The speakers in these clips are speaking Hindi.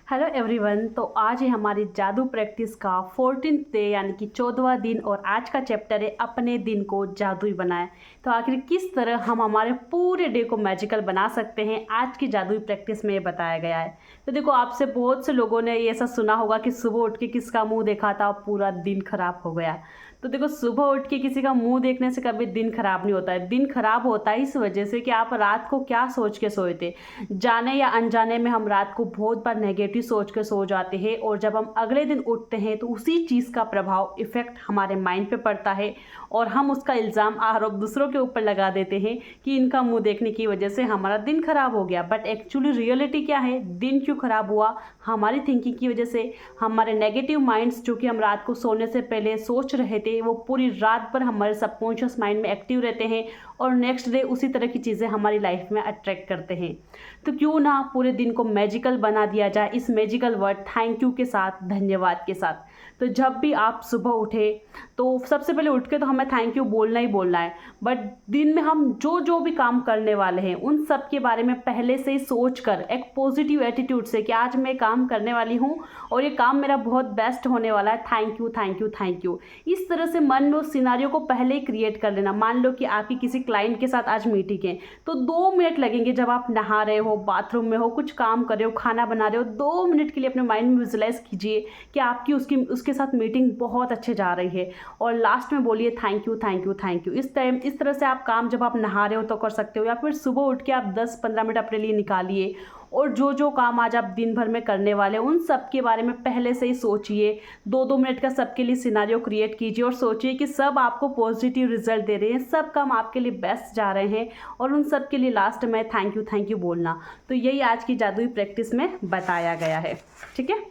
Hello everyone. तो आज है हमारी जादू प्रैक्टिस का 14th डे यानी कि 14वां दिन और आज का चैप्टर है अपने दिन को जादुई बनाएं। तो आखिर किस तरह हम हमारे पूरे डे को मैजिकल बना सकते हैं आज की जादुई प्रैक्टिस में ये बताया गया है। तो देखो, आपसे बहुत से लोगों ने ये ऐसा सुना होगा कि सुबह उठ के किसका मुंह देखा था पूरा दिन खराब हो गया। तो देखो, सुबह उठ के किसी का मुंह देखने से कभी दिन खराब नहीं होता है। दिन खराब होता है इस वजह से कि आप रात को क्या सोच के सोए थे। जाने या अनजाने में हम रात को बहुत बार नेगेटिव सोच के सो जाते हैं और जब हम अगले दिन उठते हैं तो उसी चीज़ का प्रभाव इफेक्ट हमारे माइंड पे पड़ता है और हम उसका इल्ज़ाम आरोप दूसरों के ऊपर लगा देते हैं कि इनका मुंह देखने की वजह से हमारा दिन खराब हो गया। बट एक्चुअली रियलिटी क्या है, दिन क्यों खराब हुआ? हमारी थिंकिंग की वजह से। हमारे नेगेटिव माइंड्स जो कि हम रात को सोने से पहले सोच रहे थे वो पूरी रात भर हमारे सबकॉन्शियस माइंड में एक्टिव रहते हैं और नेक्स्ट डे उसी तरह की चीज़ें हमारी लाइफ में अट्रैक्ट करते हैं। तो क्यों ना पूरे दिन को मैजिकल बना दिया जाए इस मैजिकल वर्ड थैंक यू के साथ, धन्यवाद के साथ। तो जब भी आप सुबह उठे तो सबसे पहले उठ के तो हमें थैंक यू बोलना ही बोलना है। बट दिन में हम जो जो भी काम करने वाले हैं उन सब के बारे में पहले से ही सोच कर एक पॉजिटिव एटीट्यूड से कि आज मैं काम करने वाली हूँ और ये काम मेरा बहुत बेस्ट होने वाला है, thank you thank you thank you. इस तरह से मन में उस सिनारियो को पहले ही क्रिएट कर लेना। मान लो कि आपकी किसी क्लाइंट के साथ आज मीटिंग है तो 2 मिनट लगेंगे। जब आप नहा रहे हो, बाथरूम में हो, कुछ काम कर रहे हो, खाना बना रहे हो, 2 मिनट के लिए अपने माइंड में विजुलाइज कीजिए कि आपकी उसके साथ मीटिंग बहुत अच्छे जा रही है और लास्ट में बोलिए thank you thank you thank you. इस तरह से आप काम जब आप नहा रहे हो तो कर सकते हो या फिर सुबह उठ के आप 10-15 मिनट अपने लिए निकालिए और जो जो काम आज आप दिन भर में करने वाले उन सब के बारे में पहले से ही सोचिए। 2-2 मिनट का सबके लिए सिनारियो क्रिएट कीजिए और सोचिए कि सब आपको पॉजिटिव रिजल्ट दे रहे हैं, सब काम आपके लिए बेस्ट जा रहे हैं और उन सब के लिए लास्ट में थैंक यू बोलना। तो यही आज की जादुई प्रैक्टिस में बताया गया है। ठीक है,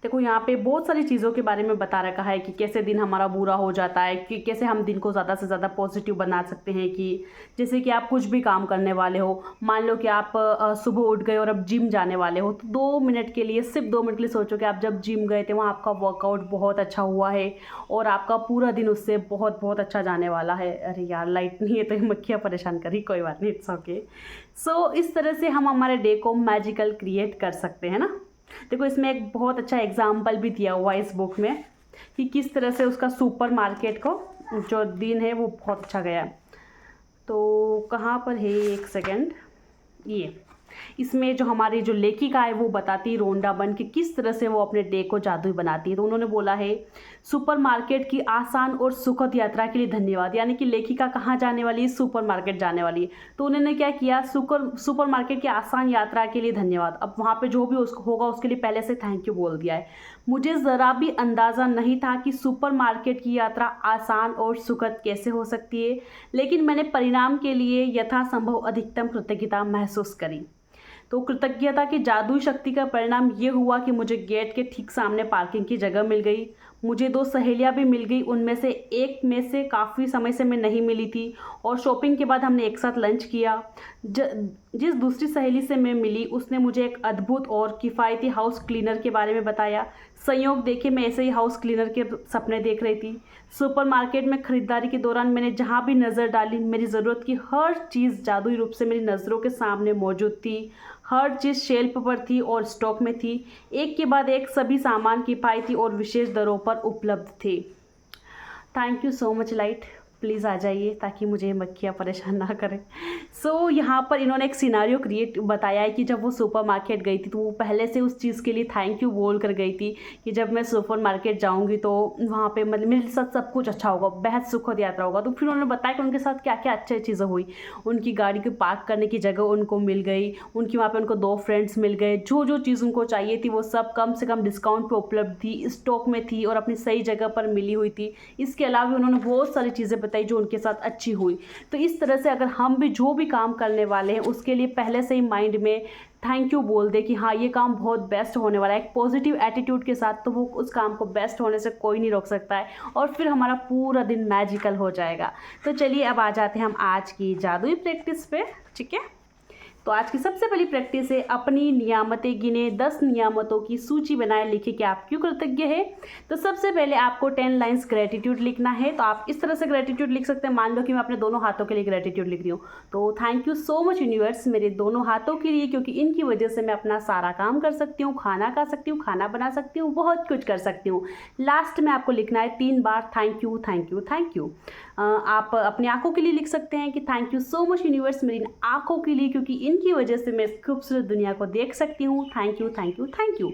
देखो यहाँ पे बहुत सारी चीज़ों के बारे में बता रखा है कि कैसे दिन हमारा बुरा हो जाता है, कि कैसे हम दिन को ज़्यादा से ज़्यादा पॉजिटिव बना सकते हैं। कि जैसे कि आप कुछ भी काम करने वाले हो, मान लो कि आप सुबह उठ गए और अब जिम जाने वाले हो तो 2 मिनट के लिए, सिर्फ 2 मिनट के लिए सोचो कि आप जब जिम गए थे वहाँ आपका वर्कआउट बहुत अच्छा हुआ है और आपका पूरा दिन उससे बहुत बहुत अच्छा जाने वाला है। अरे यार, लाइट नहीं है तो ये मक्खियाँ परेशान करी, कोई बात नहीं, इट्स ओके। सो इस तरह से हम हमारे डे को मैजिकल क्रिएट कर सकते हैं ना। देखो, इसमें एक बहुत अच्छा एग्जाम्पल भी दिया हुआ है इस बुक में कि किस तरह से उसका सुपर मार्केट को जो दिन है वो बहुत अच्छा गया। तो कहाँ पर है, एक सेकेंड, ये इसमें जो हमारी जो लेखिका है वो बताती है रोंडा बर्न कि किस तरह से वो अपने डे को जादुई बनाती है। तो उन्होंने बोला है, सुपरमार्केट की आसान और सुखद यात्रा के लिए धन्यवाद। यानी कि लेखिका कहाँ जाने वाली है? सुपरमार्केट जाने वाली है। तो उन्होंने क्या किया, सुपरमार्केट की आसान यात्रा के लिए धन्यवाद। अब वहाँ पे जो भी उसको होगा उसके लिए पहले से थैंक यू बोल दिया है। मुझे ज़रा भी अंदाज़ा नहीं था कि सुपरमार्केट की यात्रा आसान और सुखद कैसे हो सकती है, लेकिन मैंने परिणाम के लिए यथासंभव अधिकतम कृतज्ञता महसूस करी। तो कृतज्ञता की जादुई शक्ति का परिणाम ये हुआ कि मुझे गेट के ठीक सामने पार्किंग की जगह मिल गई। मुझे 2 सहेलियां भी मिल गई, उनमें से एक में से काफ़ी समय से मैं नहीं मिली थी और शॉपिंग के बाद हमने एक साथ लंच किया। जिस दूसरी सहेली से मैं मिली उसने मुझे एक अद्भुत और किफ़ायती हाउस क्लीनर के बारे में बताया। संयोग देखे मैं ऐसे ही हाउस क्लीनर के सपने देख रही थी। सुपरमार्केट में ख़रीदारी के दौरान मैंने जहाँ भी नज़र डाली मेरी ज़रूरत की हर चीज़ जादुई रूप से मेरी नज़रों के सामने मौजूद थी। हर चीज़ शेल्फ पर थी और स्टॉक में थी। एक के बाद एक सभी सामान किफ़ायती और विशेष दरों पर उपलब्ध थे। Thank you so much light, please आ जाइए ताकि मुझे मक्खियाँ परेशान ना करें। सो यहाँ पर इन्होंने एक सिनारियो क्रिएट बताया है कि जब वो सुपरमार्केट गई थी तो वो पहले से उस चीज़ के लिए थैंक यू बोल कर गई थी कि जब मैं सुपरमार्केट जाऊँगी तो वहाँ पे मतलब मेरे साथ सब कुछ अच्छा होगा, बेहद सुखद यात्रा होगा। तो फिर उन्होंने बताया कि उनके साथ क्या क्या अच्छी चीज़ें हुई। उनकी गाड़ी को पार्क करने की जगह उनको मिल गई, उनकी वहाँ पर उनको 2 फ्रेंड्स मिल गए, जो जो चीज़ उनको चाहिए थी वो सब कम से कम डिस्काउंट पर उपलब्ध थी, स्टॉक में थी और अपनी सही जगह पर मिली हुई थी। इसके अलावा उन्होंने बहुत सारी चीज़ें बताई जो उनके साथ अच्छी हुई। तो इस तरह से अगर हम भी जो भी काम करने वाले हैं उसके लिए पहले से ही माइंड में थैंक यू बोल दे कि हाँ ये काम बहुत बेस्ट होने वाला है, एक पॉजिटिव एटीट्यूड के साथ, तो वो उस काम को बेस्ट होने से कोई नहीं रोक सकता है और फिर हमारा पूरा दिन मैजिकल हो जाएगा। तो चलिए अब आ जाते हैं हम आज की जादुई प्रैक्टिस पे। ठीक है, तो आज की सबसे पहली प्रैक्टिस है अपनी नियामतें गिने, 10 नियामतों की सूची बनाए, लिखे कि आप क्यों कृतज्ञ है। तो सबसे पहले आपको 10 लाइन्स ग्रेटिट्यूड लिखना है। तो आप इस तरह से ग्रेटिट्यूड लिख सकते हैं। मान लो कि मैं अपने दोनों हाथों के लिए ग्रेटिट्यूड लिख रही हूँ, तो thank you so much universe मेरे दोनों हाथों के लिए, क्योंकि इनकी वजह से मैं अपना सारा काम कर सकती हूँ, खाना खा सकती हूँ, खाना बना सकती हूँ, बहुत कुछ कर सकती हूँ। लास्ट में आपको लिखना है 3 बार thank you thank you thank you. आप अपनी आंखों के लिए लिख सकते हैं कि thank you so much universe मेरी आंखों के लिए, क्योंकि इनकी वजह से मैं इस खूबसूरत दुनिया को देख सकती हूँ। Thank you thank you thank you.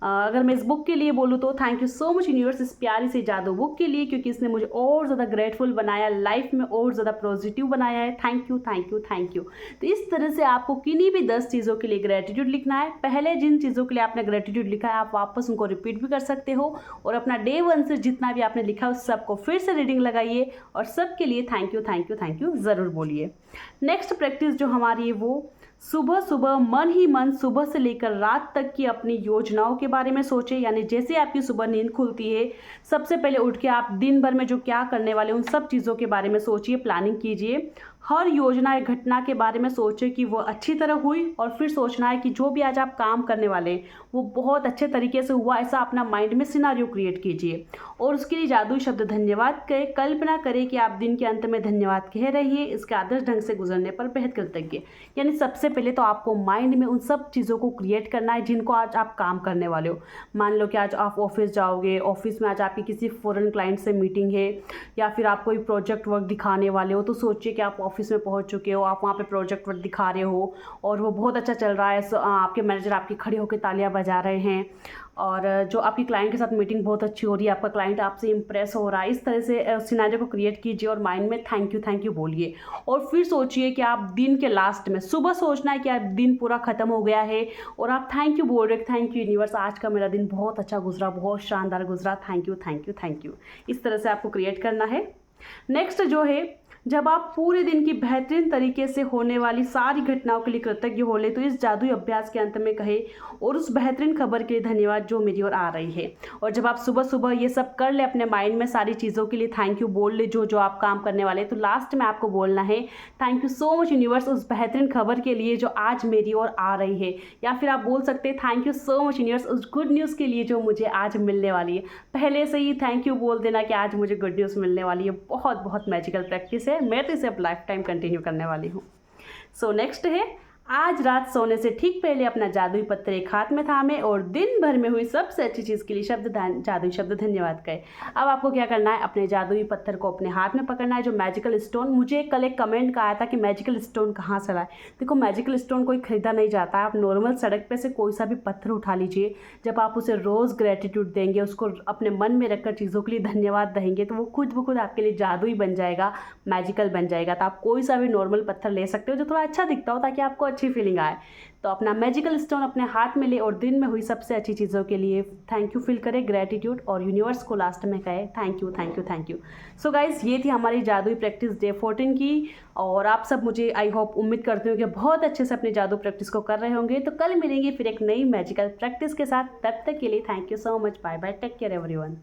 अगर मैं इस बुक के लिए बोलूँ तो thank you so much universe इस प्यारी सी जादू बुक के लिए, क्योंकि इसने मुझे और ज़्यादा ग्रेटफुल बनाया, लाइफ में और ज़्यादा पॉजिटिव बनाया है। Thank you thank you thank you. तो इस तरह से आपको किन्हीं भी 10 चीज़ों के लिए ग्रेटिट्यूड लिखना है। पहले जिन चीज़ों के लिए आपने ग्रेटिट्यूड लिखा है आप वापस उनको रिपीट भी कर सकते हो, और अपना डे 1 से जितना भी आपने लिखा है उस सबको फिर से रीडिंग लगाइए और सबके लिए thank you thank you thank you ज़रूर बोलिए। नेक्स्ट प्रैक्टिस जो हमारी है वो सुबह सुबह मन ही मन सुबह से लेकर रात तक की अपनी योजनाओं के बारे में सोचें। यानी जैसे आपकी सुबह नींद खुलती है, सबसे पहले उठ के आप दिन भर में जो क्या करने वाले उन सब चीज़ों के बारे में सोचिए, प्लानिंग कीजिए। हर योजना या घटना के बारे में सोचें कि वो अच्छी तरह हुई, और फिर सोचना है कि जो भी आज आप काम करने वाले हैं वो बहुत अच्छे तरीके से हुआ, ऐसा अपना माइंड में सिनारियो क्रिएट कीजिए। और उसके लिए जादुई शब्द धन्यवाद कहें। कल्पना करें कि आप दिन के अंत में धन्यवाद कह रही है इसके आदर्श ढंग से गुजरने पर बेहद कृतज्ञ। यानी सबसे पहले तो आपको माइंड में उन सब चीज़ों को क्रिएट करना है जिनको आज आप काम करने वाले हो। मान लो कि आज आप ऑफिस जाओगे, ऑफिस में आज आपकी किसी फॉरेन क्लाइंट से मीटिंग है, या फिर आप कोई प्रोजेक्ट वर्क दिखाने वाले हो, तो सोचिए कि आप ऑफिस में पहुंच चुके हो, आप वहाँ पे प्रोजेक्ट वर्क दिखा रहे हो और वो बहुत अच्छा चल रहा है। आपके मैनेजर आपकी खड़े होकर तालियां बजा रहे हैं, और जो आपकी क्लाइंट के साथ मीटिंग बहुत अच्छी हो रही है, आपका क्लाइंट आपसे इंप्रेस हो रहा है। इस तरह से सिनेरियो को क्रिएट कीजिए और माइंड में थैंक यू बोलिए। और फिर सोचिए कि आप दिन के लास्ट में, सुबह सोचना है कि आप दिन पूरा ख़त्म हो गया है और आप थैंक यू बोल रहे हैं, थैंक यू यूनिवर्स आज का मेरा दिन बहुत अच्छा गुजरा, बहुत शानदार गुजरा, thank you thank you thank you. इस तरह से आपको क्रिएट करना है। नेक्स्ट जो है, जब आप पूरे दिन की बेहतरीन तरीके से होने वाली सारी घटनाओं के लिए कृतज्ञ हो ले, तो इस जादुई अभ्यास के अंत में कहे और उस बेहतरीन खबर के लिए धन्यवाद जो मेरी ओर आ रही है। और जब आप सुबह सुबह ये सब कर ले, अपने माइंड में सारी चीज़ों के लिए थैंक यू बोल ले जो जो आप काम करने वाले, तो लास्ट में आपको बोलना है thank you so much universe उस बेहतरीन खबर के लिए जो आज मेरी ओर आ रही है। या फिर आप बोल सकते हैं thank you so much universe उस गुड न्यूज़ के लिए जो मुझे आज मिलने वाली है। पहले से ही थैंक यू बोल देना कि आज मुझे गुड न्यूज़ मिलने वाली है। बहुत बहुत मैजिकल प्रैक्टिस है, मैं तो इसे अब लाइफ टाइम कंटिन्यू करने वाली हूँ। सो नेक्स्ट है, आज रात सोने से ठीक पहले अपना जादुई पत्थर एक हाथ में थामे और दिन भर में हुई सबसे अच्छी चीज़ के लिए जादुई शब्द धन्यवाद कहे। अब आपको क्या करना है, अपने जादुई पत्थर को अपने हाथ में पकड़ना है, जो मैजिकल स्टोन। मुझे कल एक कमेंट का आया था कि मैजिकल स्टोन कहाँ से लाए। देखो, मैजिकल स्टोन कोई खरीदा नहीं जाता है। आप नॉर्मल सड़क पे से कोई सा भी पत्थर उठा लीजिए, जब आप उसे रोज़ ग्रेटिट्यूड देंगे, उसको अपने मन में रखकर चीज़ों के लिए धन्यवाद देंगे, तो वो खुद ब खुद आपके लिए जादुई बन जाएगा, मैजिकल बन जाएगा। तो आप कोई सा भी नॉर्मल पत्थर ले सकते हो जो थोड़ा अच्छा दिखता हो, ताकि आपको अच्छी फीलिंग आए। तो अपना मैजिकल स्टोन अपने हाथ में ले और दिन में हुई सबसे अच्छी चीज़ों के लिए थैंक यू फील करें, ग्रेटिट्यूड, और यूनिवर्स को लास्ट में कहे thank you thank you thank you. So guys, ये थी हमारी जादुई प्रैक्टिस डे 14 की। और आप सब, मुझे आई होप, उम्मीद करती हूँ कि बहुत अच्छे से अपनी जादू प्रैक्टिस को कर रहे होंगे। तो कल मिलेंगे फिर एक नई मैजिकल प्रैक्टिस के साथ। तब तक के लिए thank you so much, bye bye, take care everyone.